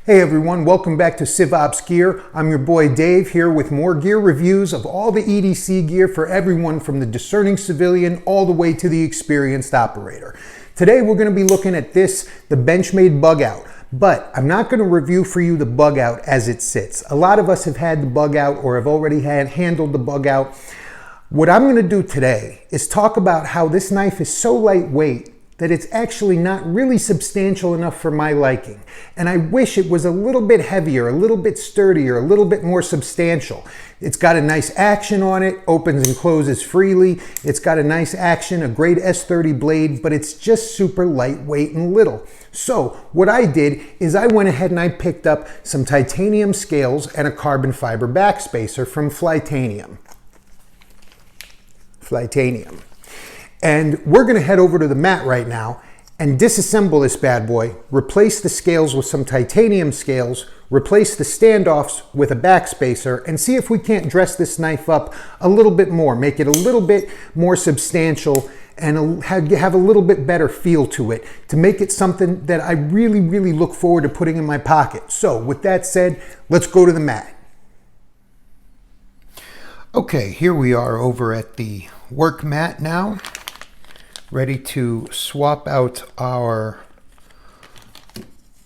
Hey everyone, welcome back to swap-Gear. I'm your boy Dave here with more gear reviews of all the EDC gear for everyone from the discerning civilian all the way to the experienced operator. Today we're going to be looking at the Benchmade Bugout, but I'm not going to review for you the Bugout as it sits. A lot of us have had the Bugout or have already handled the Bugout. What I'm going to do today is talk about how this knife is so lightweight that it's actually not really substantial enough for my liking. And I wish it was a little bit heavier, a little bit sturdier, a little bit more substantial. It's got a nice action on it, opens and closes freely. It's got a nice action, a great S30 blade, but it's just super lightweight and little. So what I did is I went ahead and I picked up some titanium scales and a carbon fiber backspacer from Flytanium. And we're going to head over to the mat right now and disassemble this bad boy, replace the scales with some titanium scales, replace the standoffs with a backspacer, and see if we can't dress this knife up a little bit more, make it a little bit more substantial and have a little bit better feel to it, to make it something that I really, really look forward to putting in my pocket. So with that said, let's go to the mat. Okay, here we are over at the work mat now, ready to swap out our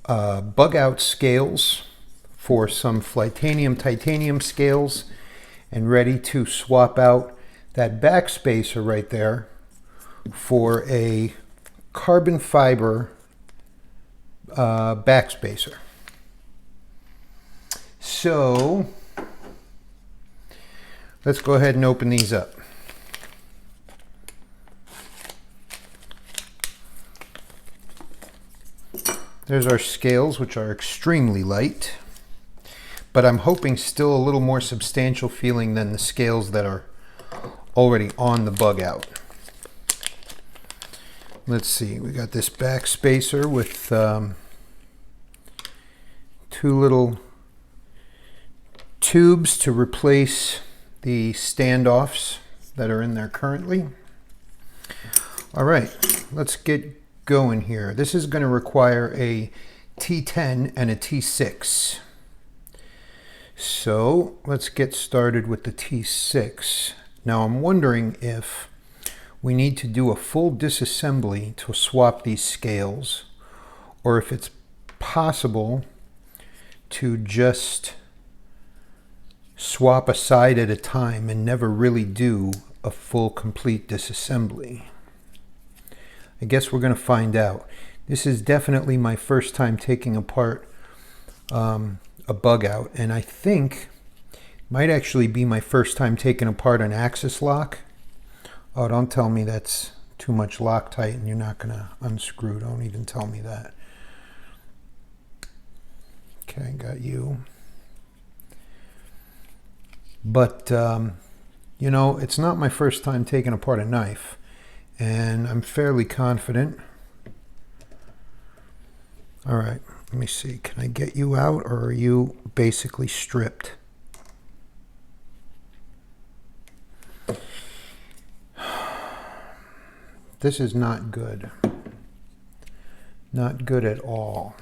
Bugout scales for some Flytanium titanium scales, and ready to swap out that backspacer right there for a carbon fiber backspacer. So let's go ahead and open these up. There's our scales, which are extremely light, but I'm hoping still a little more substantial feeling than the scales that are already on the Bugout. Let's see, we got this backspacer with two little tubes to replace the standoffs that are in there currently. All right, let's get going here. This is going to require a T10 and a T6. So let's get started with the T6. Now I'm wondering if we need to do a full disassembly to swap these scales, or if it's possible to just swap a side at a time and never really do a full complete disassembly. I guess we're going to find out. This is definitely my first time taking apart a Bugout, and I think it might actually be my first time taking apart an axis lock. Oh, don't tell me that's too much Loctite and you're not going to unscrew. Don't even tell me that. Okay, got you. But, you know, it's not my first time taking apart a knife, and I'm fairly confident. All right, let me see. Can I get you out, or are you basically stripped? This is not good. Not good at all.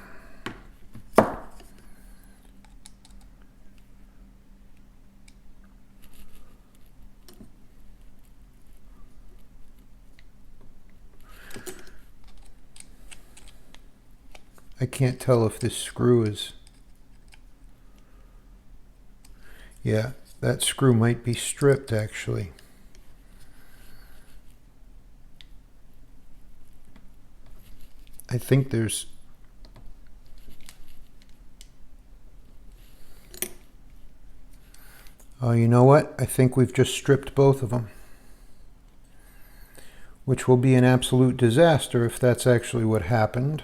I can't tell if this screw is... Yeah, that screw might be stripped actually. I think there's... Oh, you know what? I think we've just stripped both of them, which will be an absolute disaster if that's actually what happened.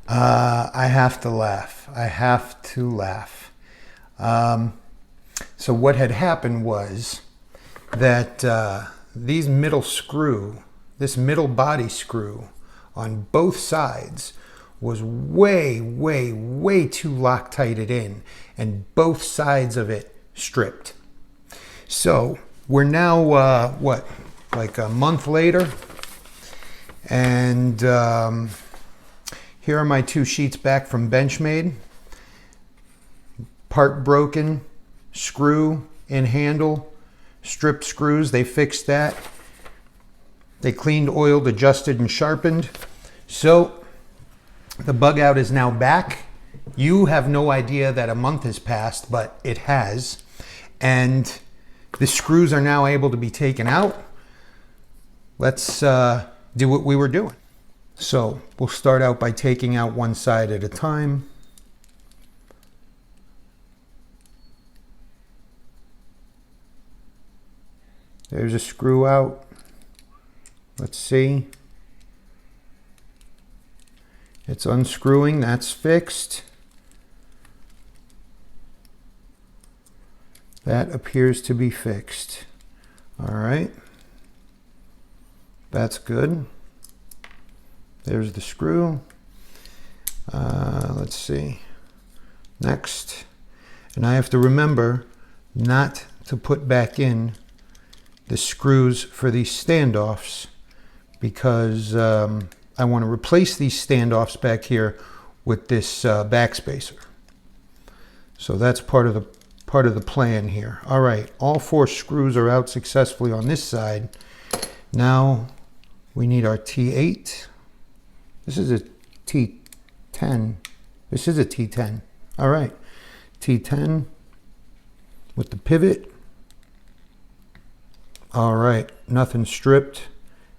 I have to laugh. I have to laugh. So what had happened was that this middle body screw on both sides was way too Loctited in, and both sides of it stripped. So we're now, what, like a month later, And here are my 2 sheets back from Benchmade. Part broken, screw in handle, stripped screws, they fixed that. They cleaned, oiled, adjusted, and sharpened. So the bug out is now back. You have no idea that a month has passed, but it has. And the screws are now able to be taken out. Let's do what we were doing. So we'll start out by taking out one side at a time. There's a screw out. Let's see. It's unscrewing, that's fixed. That appears to be fixed. All right. That's good. There's the screw. Let's see. Next. And I have to remember not to put back in the screws for these standoffs because I want to replace these standoffs back here with this backspacer. So that's part of the plan here. All right, all 4 screws are out successfully on this side. Now we need our T8. This is a T10. This is a T10. All right, T10 with the pivot. All right, nothing stripped.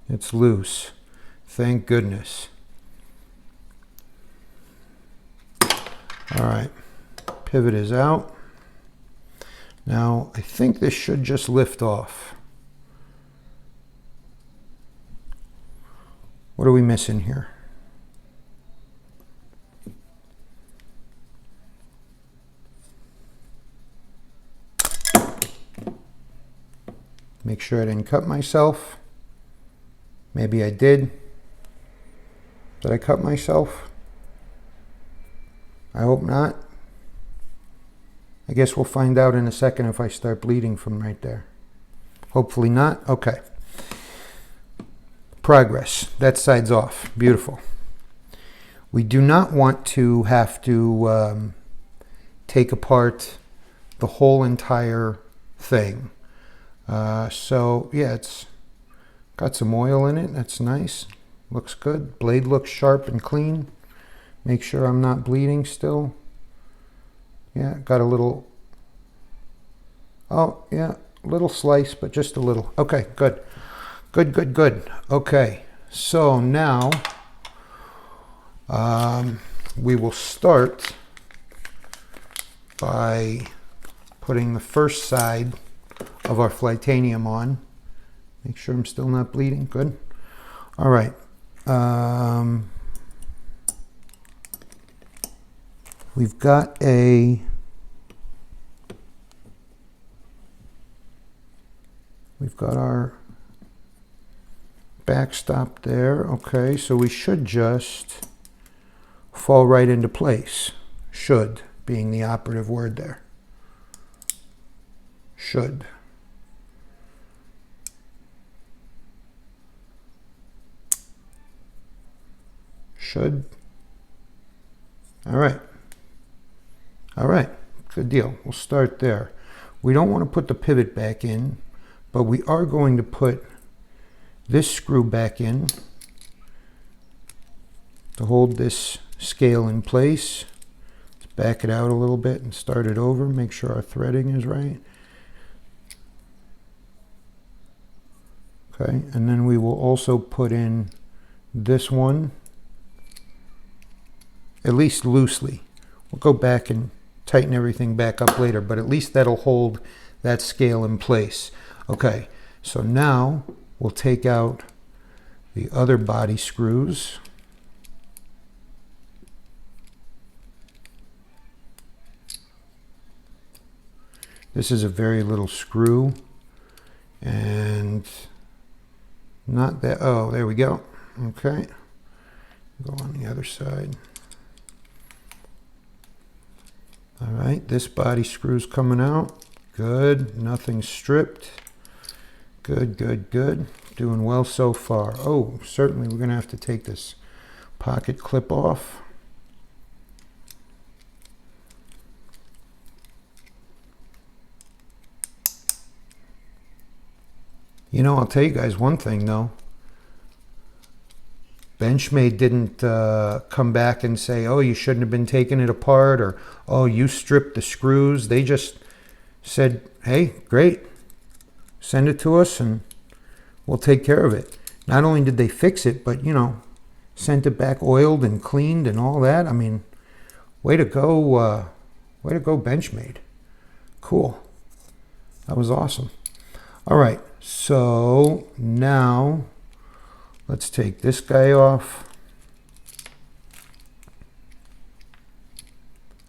It's loose. Thank goodness. All right, pivot is out. Now, I think this should just lift off. What are we missing here? Make sure I didn't cut myself. Maybe I did. Did I cut myself? I hope not. I guess we'll find out in a second if I start bleeding from right there. Hopefully not. Okay. Progress. That side's off. Beautiful. We do not want to have to take apart the whole entire thing. So yeah, it's got some oil in it. That's nice. Looks good. Blade looks sharp and clean. Make sure I'm not bleeding still. Yeah, got a little, oh yeah, little slice, but just a little. Okay, good. Good, good, good. Okay, so now we will start by putting the first side of our Flytanium on. Make sure I'm still not bleeding. Good. All right. We've got our backstop there. Okay, so we should just fall right into place. Should being the operative word there. Should. Should. All right. All right. Good deal. We'll start there. We don't want to put the pivot back in, but we are going to put this screw back in to hold this scale in place. Let's back it out a little bit and start it over. Make sure our threading is right. Okay, and then we will also put in this one, at least loosely. We'll go back and tighten everything back up later, but at least that'll hold that scale in place. Okay, so now we'll take out the other body screws. This is a very little screw, and not that, oh, there we go. Okay, go on the other side. All right, this body screw's coming out. Good, nothing stripped. Good, good, good. Doing well so far. Oh, certainly we're going to have to take this pocket clip off. You know, I'll tell you guys one thing though. Benchmade didn't come back and say, oh, you shouldn't have been taking it apart, or, oh, you stripped the screws. They just said, hey, great. Send it to us and we'll take care of it. Not only did they fix it, but, you know, sent it back oiled and cleaned and all that. I mean, way to go, Benchmade. Cool. That was awesome. All right, so now let's take this guy off.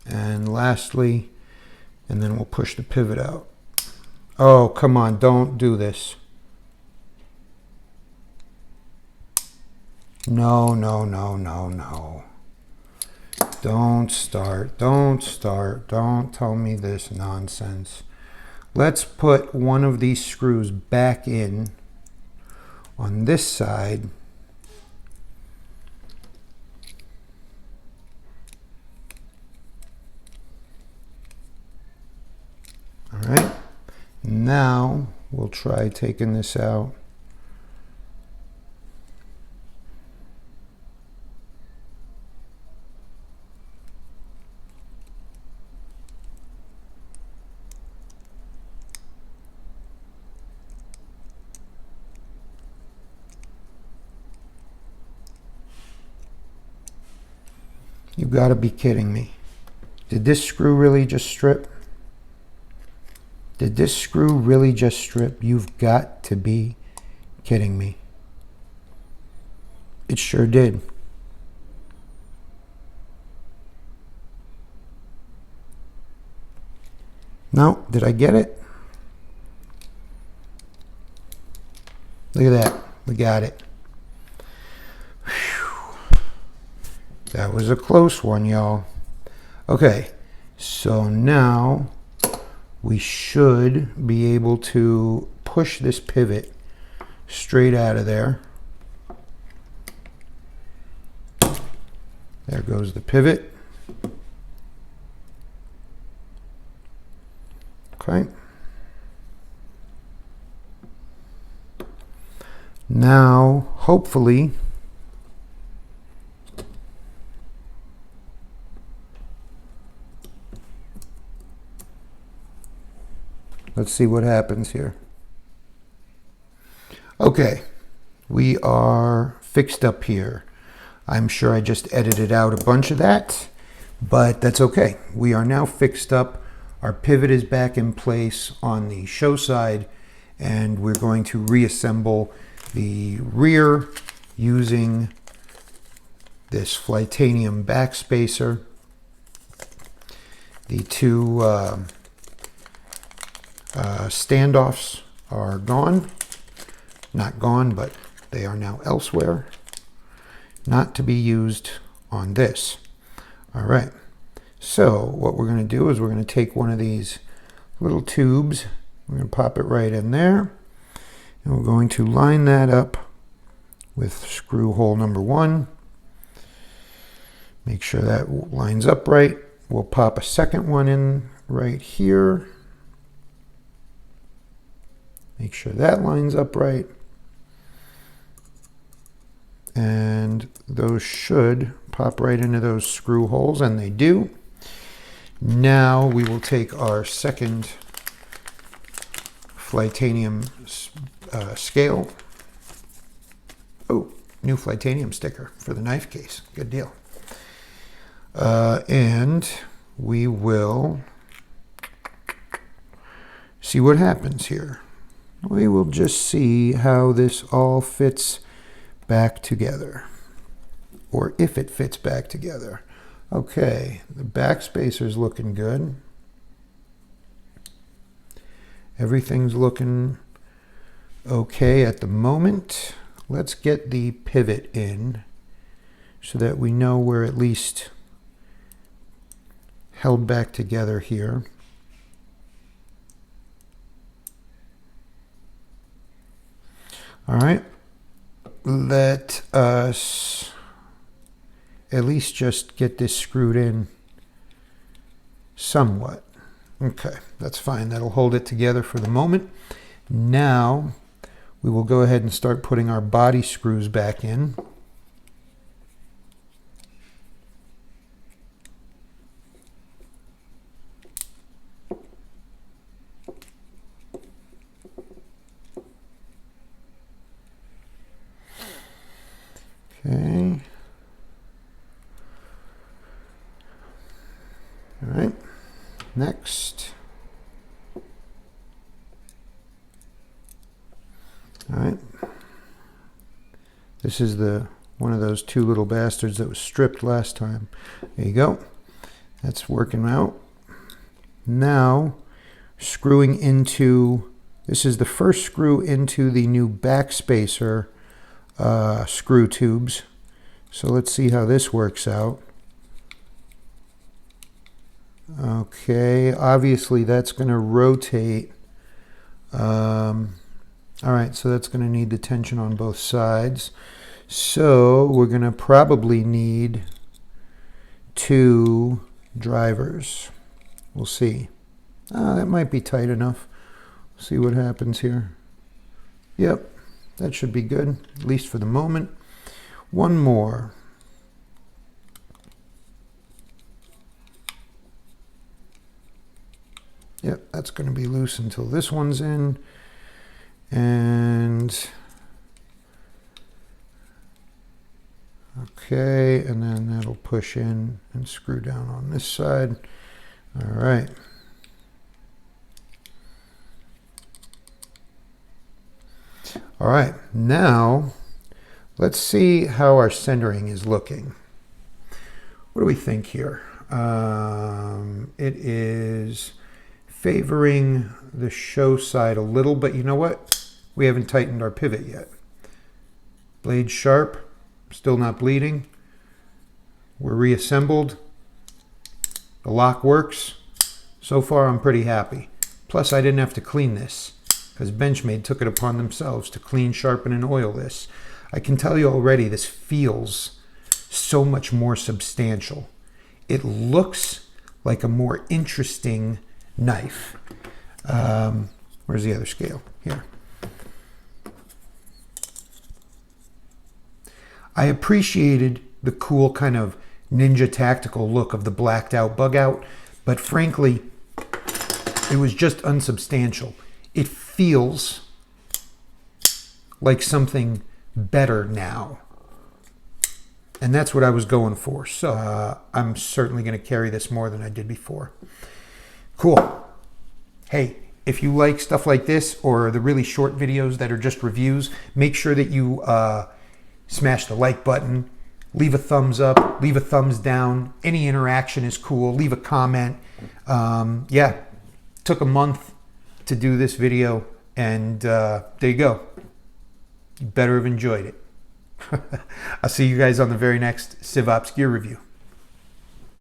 And lastly, and then we'll push the pivot out. Oh, come on, don't do this. No, no, no, no, no. Don't start, don't tell me this nonsense. Let's put one of these screws back in on this side. All right, now we'll try taking this out. You gotta be kidding me. Did this screw really just strip? Did this screw really just strip? You've got to be kidding me. It sure did. No, did I get it? Look at that, we got it. That was a close one, y'all. Okay, so now we should be able to push this pivot straight out of there. There goes the pivot. Okay. Now, hopefully, let's see what happens here. Okay, we are fixed up here. I'm sure I just edited out a bunch of that, but that's okay. We are now fixed up. Our pivot is back in place on the show side, and we're going to reassemble the rear using this Flytanium backspacer. The two standoffs are gone. Not gone, but they are now elsewhere. Not to be used on this. All right. So what we're going to do is we're going to take one of these little tubes. We're going to pop it right in there. And we're going to line that up with screw hole number 1. Make sure that lines up right. We'll pop a second one in right here. Make sure that lines up right. And those should pop right into those screw holes, and they do. Now we will take our second Flytanium scale. Oh, new Flytanium sticker for the knife case. Good deal. And we will see what happens here. We will just see how this all fits back together, or if it fits back together. Okay, the backspacer is looking good. Everything's looking okay at the moment. Let's get the pivot in so that we know we're at least held back together here. All right, let us at least just get this screwed in somewhat. Okay, that's fine. That'll hold it together for the moment. Now we will go ahead and start putting our body screws back in. Okay. All right. Next. All right. This is one of those two little bastards that was stripped last time. There you go. That's working out. Now, screwing into, this is the first screw into the new backspacer screw tubes. So let's see how this works out. Okay, obviously that's going to rotate. All right, so that's going to need the tension on both sides. So we're going to probably need 2 drivers. We'll see. That might be tight enough. See what happens here. Yep, that should be good, at least for the moment. One more. Yep, that's going to be loose until this one's in. And okay, and then that'll push in and screw down on this side. All right. All right, now let's see how our centering is looking. What do we think here? It is favoring the show side a little, but you know what? We haven't tightened our pivot yet. Blade sharp, still not bleeding. We're reassembled. The lock works. So far, I'm pretty happy. Plus, I didn't have to clean this because Benchmade took it upon themselves to clean, sharpen, and oil this. I can tell you already, this feels so much more substantial. It looks like a more interesting knife. Where's the other scale? Here. I appreciated the cool kind of ninja tactical look of the blacked out bug out, but frankly, it was just unsubstantial. It feels like something better now. And that's what I was going for. So I'm certainly going to carry this more than I did before. Cool. Hey, if you like stuff like this or the really short videos that are just reviews, make sure that you smash the like button, leave a thumbs up, leave a thumbs down. Any interaction is cool. Leave a comment. Yeah, took a month to do this video, and there you go. You better have enjoyed it. I'll see you guys on the very next swap-Gear review.